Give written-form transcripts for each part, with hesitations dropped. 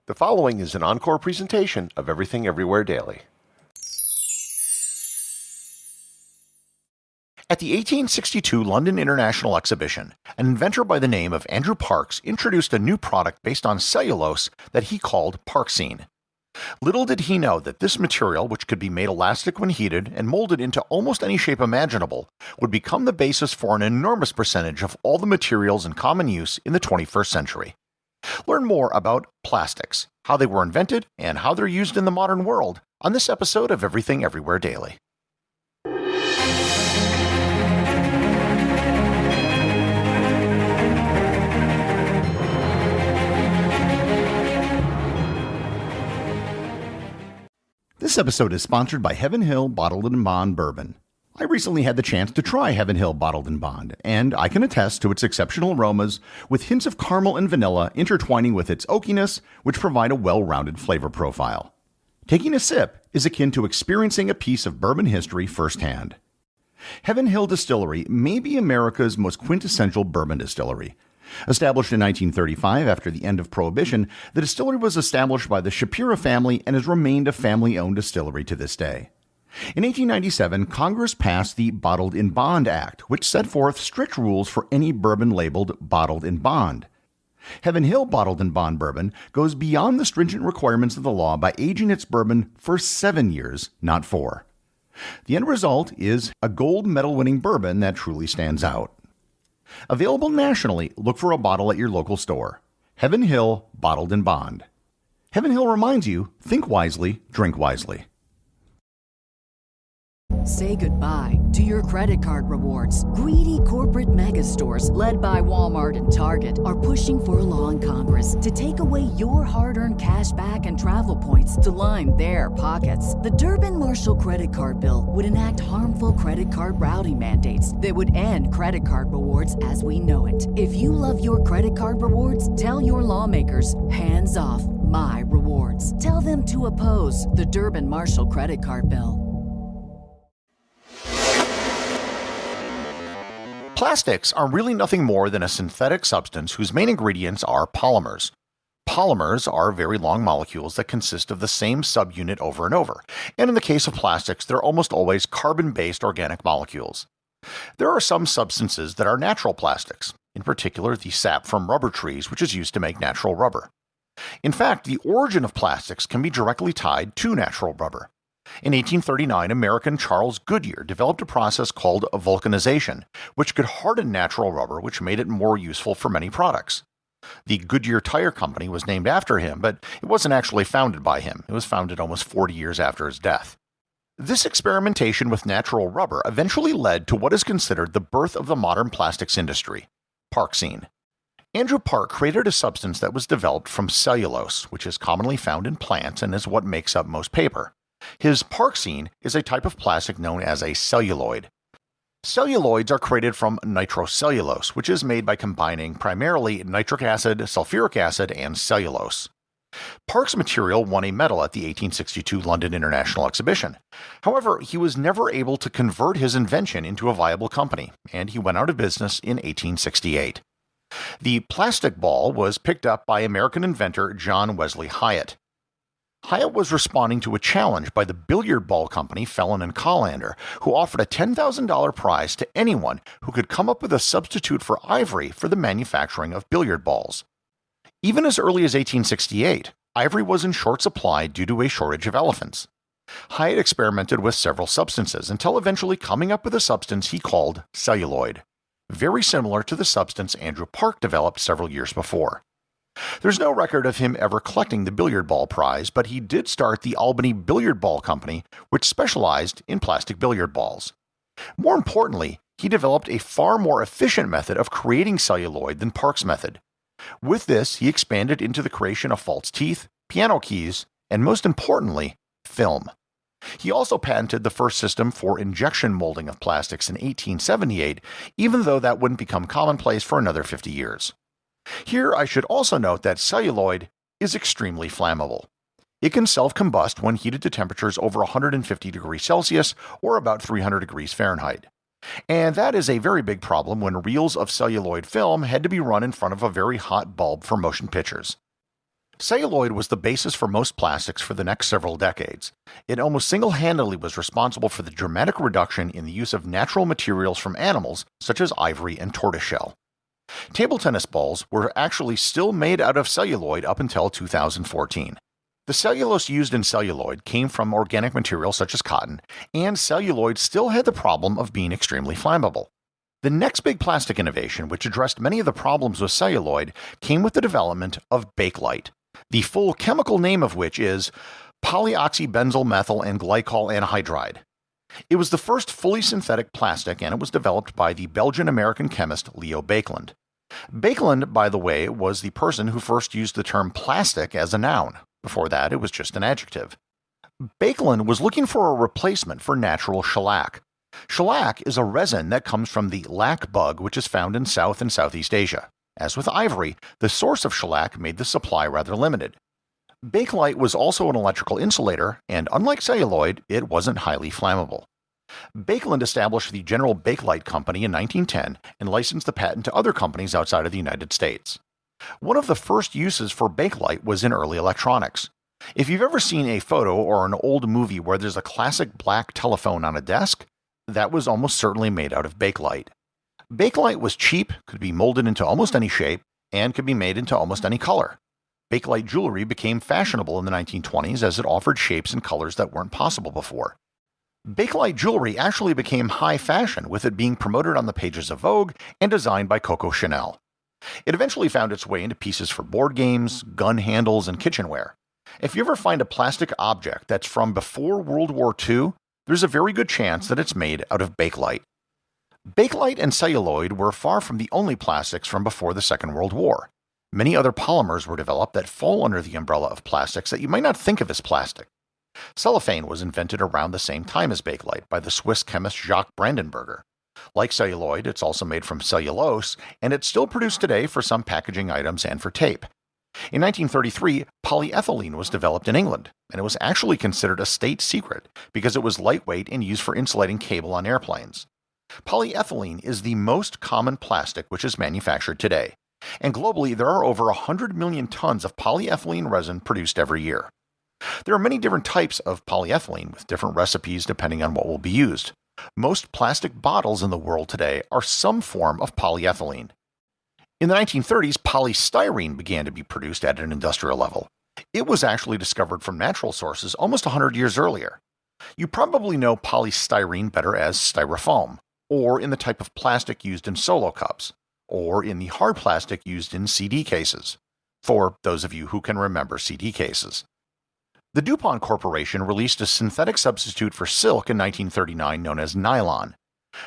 The following is an encore presentation of Everything Everywhere Daily. At the 1862 London International Exhibition, an inventor by the name of Andrew Parkes introduced a new product based on cellulose that he called Parkesine. Little did he know that this material, which could be made elastic when heated and molded into almost any shape imaginable, would become the basis for an enormous percentage of all the materials in common use in the 21st century. Learn more about plastics, how they were invented, and how they're used in the modern world on this episode of Everything Everywhere Daily. This episode is sponsored by Heaven Hill Bottled and Bond Bourbon. I recently had the chance to try Heaven Hill Bottled and Bond, and I can attest to its exceptional aromas with hints of caramel and vanilla intertwining with its oakiness, which provide a well-rounded flavor profile. Taking a sip is akin to experiencing a piece of bourbon history firsthand. Heaven Hill Distillery may be America's most quintessential bourbon distillery. Established in 1935 after the end of Prohibition, the distillery was established by the Shapiro family and has remained a family-owned distillery to this day. In 1897, Congress passed the Bottled in Bond Act, which set forth strict rules for any bourbon labeled Bottled in Bond. Heaven Hill Bottled in Bond Bourbon goes beyond the stringent requirements of the law by aging its bourbon for 7 years, not 4. The end result is a gold medal-winning bourbon that truly stands out. Available nationally, look for a bottle at your local store. Heaven Hill Bottled in Bond. Heaven Hill reminds you, think wisely, drink wisely. Say goodbye to your credit card rewards. Greedy corporate mega stores, led by Walmart and Target, are pushing for a law in Congress to take away your hard-earned cash back and travel points to line their pockets. The Durbin-Marshall credit card bill would enact harmful credit card routing mandates that would end credit card rewards as we know it. If you love your credit card rewards, tell your lawmakers, hands off my rewards. Tell them to oppose the Durbin-Marshall credit card bill. Plastics are really nothing more than a synthetic substance whose main ingredients are polymers. Polymers are very long molecules that consist of the same subunit over and over, and in the case of plastics, they're almost always carbon-based organic molecules. There are some substances that are natural plastics, in particular the sap from rubber trees, which is used to make natural rubber. In fact, the origin of plastics can be directly tied to natural rubber. In 1839, American Charles Goodyear developed a process called vulcanization, which could harden natural rubber, which made it more useful for many products. The Goodyear Tire Company was named after him, but it wasn't actually founded by him. It was founded almost 40 years after his death. This experimentation with natural rubber eventually led to what is considered the birth of the modern plastics industry, Parkesine. Andrew Park created a substance that was developed from cellulose, which is commonly found in plants and is what makes up most paper. His Parkesine is a type of plastic known as a celluloid. Celluloids are created from nitrocellulose, which is made by combining primarily nitric acid, sulfuric acid, and cellulose. Park's material won a medal at the 1862 London International Exhibition. However, he was never able to convert his invention into a viable company, and he went out of business in 1868. The plastic ball was picked up by American inventor John Wesley Hyatt. Hyatt was responding to a challenge by the billiard ball company Fellon and Callander, who offered a $10,000 prize to anyone who could come up with a substitute for ivory for the manufacturing of billiard balls. Even as early as 1868, ivory was in short supply due to a shortage of elephants. Hyatt experimented with several substances until eventually coming up with a substance he called celluloid, very similar to the substance Andrew Park developed several years before. There's no record of him ever collecting the billiard ball prize, but he did start the Albany Billiard Ball Company, which specialized in plastic billiard balls. More importantly, he developed a far more efficient method of creating celluloid than Park's method. With this, he expanded into the creation of false teeth, piano keys, and most importantly, film. He also patented the first system for injection molding of plastics in 1878, even though that wouldn't become commonplace for another 50 years. Here, I should also note that celluloid is extremely flammable. It can self-combust when heated to temperatures over 150 degrees Celsius or about 300 degrees Fahrenheit. And that is a very big problem when reels of celluloid film had to be run in front of a very hot bulb for motion pictures. Celluloid was the basis for most plastics for the next several decades. It almost single-handedly was responsible for the dramatic reduction in the use of natural materials from animals such as ivory and tortoiseshell. Table tennis balls were actually still made out of celluloid up until 2014. The cellulose used in celluloid came from organic materials such as cotton, and celluloid still had the problem of being extremely flammable. The next big plastic innovation, which addressed many of the problems with celluloid, came with the development of Bakelite, the full chemical name of which is polyoxybenzyl methyl and glycol anhydride. It was the first fully synthetic plastic, and it was developed by the Belgian-American chemist Leo Baekeland. Baekeland, by the way, was the person who first used the term plastic as a noun. Before that, it was just an adjective. Baekeland was looking for a replacement for natural shellac. Shellac is a resin that comes from the lac bug, which is found in South and Southeast Asia. As with ivory, the source of shellac made the supply rather limited. Bakelite was also an electrical insulator, and unlike celluloid, it wasn't highly flammable. Baekeland established the General Bakelite Company in 1910 and licensed the patent to other companies outside of the United States. One of the first uses for Bakelite was in early electronics. If you've ever seen a photo or an old movie where there's a classic black telephone on a desk, that was almost certainly made out of Bakelite. Bakelite was cheap, could be molded into almost any shape, and could be made into almost any color. Bakelite jewelry became fashionable in the 1920s as it offered shapes and colors that weren't possible before. Bakelite jewelry actually became high fashion, with it being promoted on the pages of Vogue and designed by Coco Chanel. It eventually found its way into pieces for board games, gun handles, and kitchenware. If you ever find a plastic object that's from before World War II, there's a very good chance that it's made out of Bakelite. Bakelite and celluloid were far from the only plastics from before the Second World War. Many other polymers were developed that fall under the umbrella of plastics that you might not think of as plastic. Cellophane was invented around the same time as Bakelite by the Swiss chemist Jacques Brandenburger. Like celluloid, it's also made from cellulose, and it's still produced today for some packaging items and for tape. In 1933, polyethylene was developed in England, and it was actually considered a state secret because it was lightweight and used for insulating cable on airplanes. Polyethylene is the most common plastic which is manufactured today, and globally there are over 100 million tons of polyethylene resin produced every year. There are many different types of polyethylene with different recipes depending on what will be used. Most plastic bottles in the world today are some form of polyethylene. In the 1930s, polystyrene began to be produced at an industrial level. It was actually discovered from natural sources almost 100 years earlier. You probably know polystyrene better as styrofoam, or in the type of plastic used in solo cups, or in the hard plastic used in CD cases, for those of you who can remember CD cases. The DuPont Corporation released a synthetic substitute for silk in 1939 known as nylon.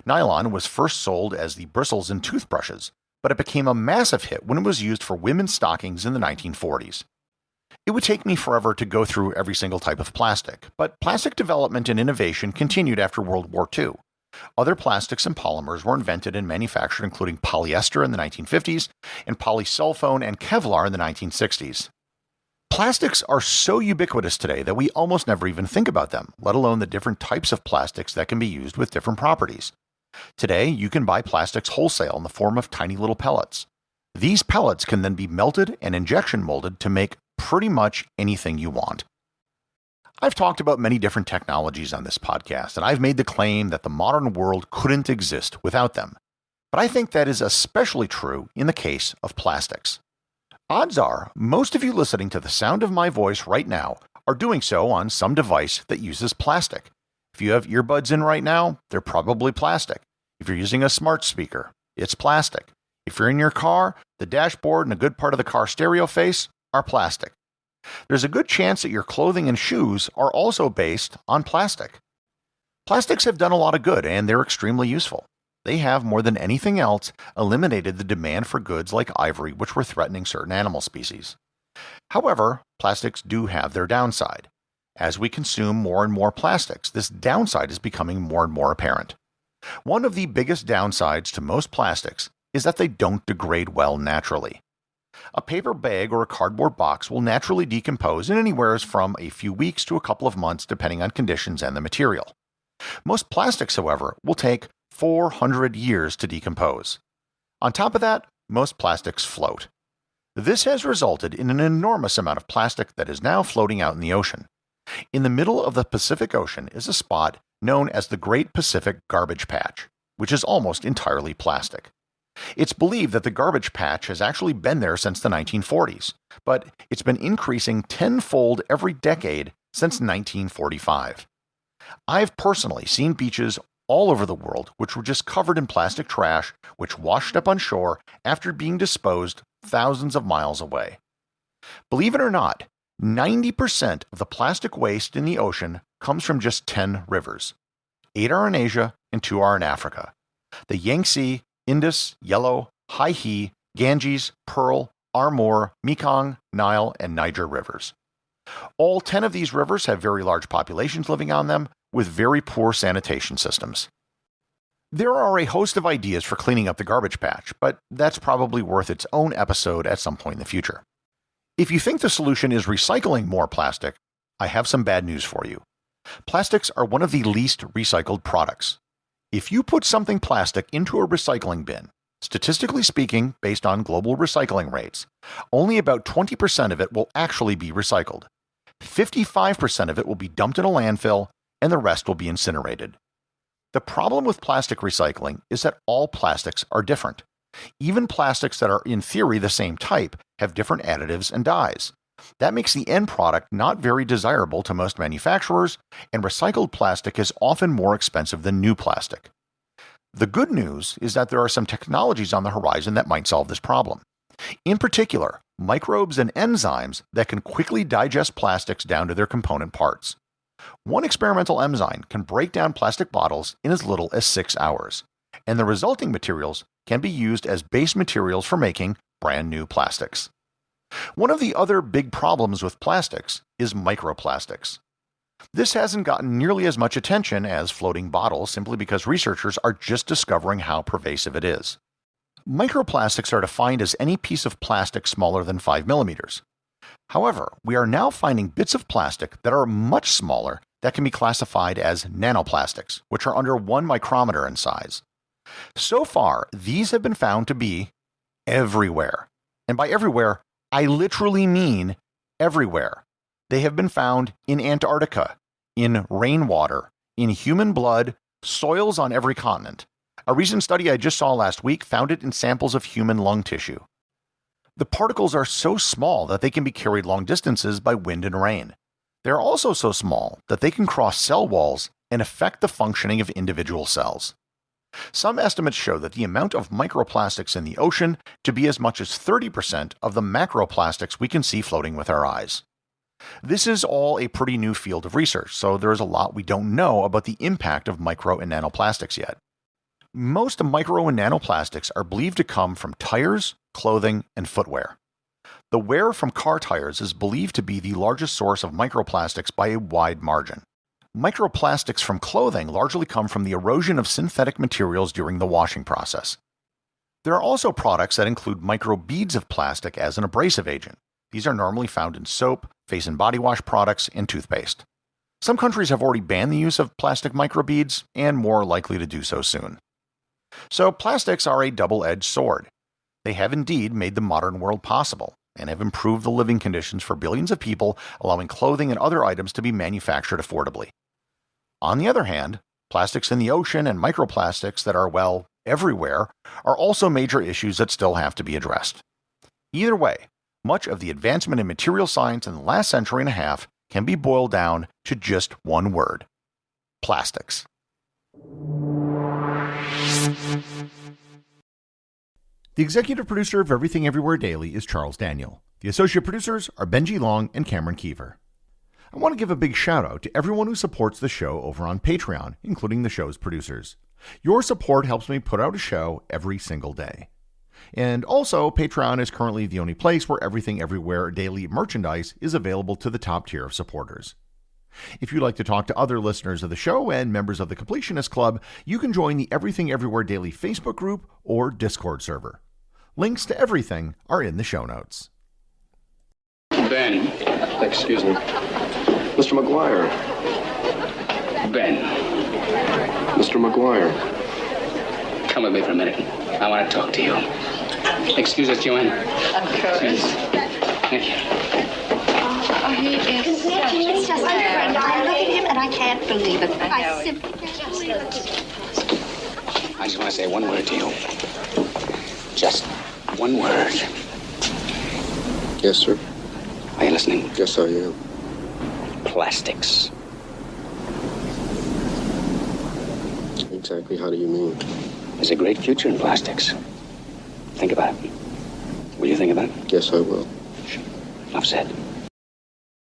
Nylon was first sold as the bristles in toothbrushes, but it became a massive hit when it was used for women's stockings in the 1940s. It would take me forever to go through every single type of plastic, but plastic development and innovation continued after World War II. Other plastics and polymers were invented and manufactured, including polyester in the 1950s and polysulfone and Kevlar in the 1960s. Plastics are so ubiquitous today that we almost never even think about them, let alone the different types of plastics that can be used with different properties. Today, you can buy plastics wholesale in the form of tiny little pellets. These pellets can then be melted and injection molded to make pretty much anything you want. I've talked about many different technologies on this podcast, and I've made the claim that the modern world couldn't exist without them. But I think that is especially true in the case of plastics. Odds are, most of you listening to the sound of my voice right now are doing so on some device that uses plastic. If you have earbuds in right now, they're probably plastic. If you're using a smart speaker, it's plastic. If you're in your car, the dashboard and a good part of the car stereo face are plastic. There's a good chance that your clothing and shoes are also based on plastic. Plastics have done a lot of good, and they're extremely useful. They have, more than anything else, eliminated the demand for goods like ivory, which were threatening certain animal species. However, plastics do have their downside. As we consume more and more plastics, this downside is becoming more and more apparent. One of the biggest downsides to most plastics is that they don't degrade well naturally. A paper bag or a cardboard box will naturally decompose in anywhere from a few weeks to a couple of months depending on conditions and the material. Most plastics, however, will take 400 years to decompose. On top of that, most plastics float. This has resulted in an enormous amount of plastic that is now floating out in the ocean. In the middle of the Pacific Ocean is a spot known as the Great Pacific Garbage Patch, which is almost entirely plastic. It's believed that the garbage patch has actually been there since the 1940s, but it's been increasing tenfold every decade since 1945. I've personally seen beaches all over the world which were just covered in plastic trash which washed up on shore after being disposed thousands of miles away. Believe it or not, 90% of the plastic waste in the ocean comes from just 10 rivers. 8 are in Asia and 2 are in Africa. The Yangtze, Indus, Yellow, Hai-He, Ganges, Pearl, Amur, Mekong, Nile, and Niger rivers. All 10 of these rivers have very large populations living on them with very poor sanitation systems. There are a host of ideas for cleaning up the garbage patch, but that's probably worth its own episode at some point in the future. If you think the solution is recycling more plastic, I have some bad news for you. Plastics are one of the least recycled products. If you put something plastic into a recycling bin, statistically speaking, based on global recycling rates, only about 20% of it will actually be recycled. 55% of it will be dumped in a landfill, and the rest will be incinerated. The problem with plastic recycling is that all plastics are different. Even plastics that are in theory the same type have different additives and dyes. That makes the end product not very desirable to most manufacturers, and recycled plastic is often more expensive than new plastic. The good news is that there are some technologies on the horizon that might solve this problem. In particular, microbes and enzymes that can quickly digest plastics down to their component parts. One experimental enzyme can break down plastic bottles in as little as 6 hours, and the resulting materials can be used as base materials for making brand new plastics. One of the other big problems with plastics is microplastics. This hasn't gotten nearly as much attention as floating bottles simply because researchers are just discovering how pervasive it is. Microplastics are defined as any piece of plastic smaller than 5 millimeters. However, we are now finding bits of plastic that are much smaller that can be classified as nanoplastics, which are under 1 micrometer in size. So far, these have been found to be everywhere. And by everywhere, I literally mean everywhere. They have been found in Antarctica, in rainwater, in human blood, soils on every continent. A recent study I just saw last week found it in samples of human lung tissue. The particles are so small that they can be carried long distances by wind and rain. They are also so small that they can cross cell walls and affect the functioning of individual cells. Some estimates show that the amount of microplastics in the ocean to be as much as 30% of the macroplastics we can see floating with our eyes. This is all a pretty new field of research, so there is a lot we don't know about the impact of micro and nanoplastics yet. Most micro and nanoplastics are believed to come from tires, clothing, and footwear. The wear from car tires is believed to be the largest source of microplastics by a wide margin. Microplastics from clothing largely come from the erosion of synthetic materials during the washing process. There are also products that include microbeads of plastic as an abrasive agent. These are normally found in soap, face and body wash products, and toothpaste. Some countries have already banned the use of plastic microbeads, and more are likely to do so soon. So plastics are a double-edged sword. They have indeed made the modern world possible, and have improved the living conditions for billions of people, allowing clothing and other items to be manufactured affordably. On the other hand, plastics in the ocean and microplastics that are, well, everywhere, are also major issues that still have to be addressed. Either way, much of the advancement in material science in the last century and a half can be boiled down to just one word: plastics. The executive producer of Everything Everywhere Daily is Charles Daniel. The associate producers are Benji Long and Cameron Kieffer. I want to give a big shout out to everyone who supports the show over on Patreon, including the show's producers. Your support helps me put out a show every single day. And also, Patreon is currently the only place where Everything Everywhere Daily merchandise is available to the top tier of supporters. If you'd like to talk to other listeners of the show and members of the Completionist Club, you can join the Everything Everywhere Daily Facebook group or Discord server. Links to everything are in the show notes. Ben. Excuse me. Mr. McGuire. Ben. Mr. McGuire. Come with me for a minute. I want to talk to you. Excuse us, Joanne. Of course. Thank you. Oh, he is such It's a just man. I look at him and I can't believe it. I know I it. simply can't believe it. I just want to say one word to you. Just one word. Yes, sir. Are you listening? Yes, I am. Plastics. Exactly how do you mean? There's a great future in plastics. Think about it. Will you think about it? Yes, I will. Enough said.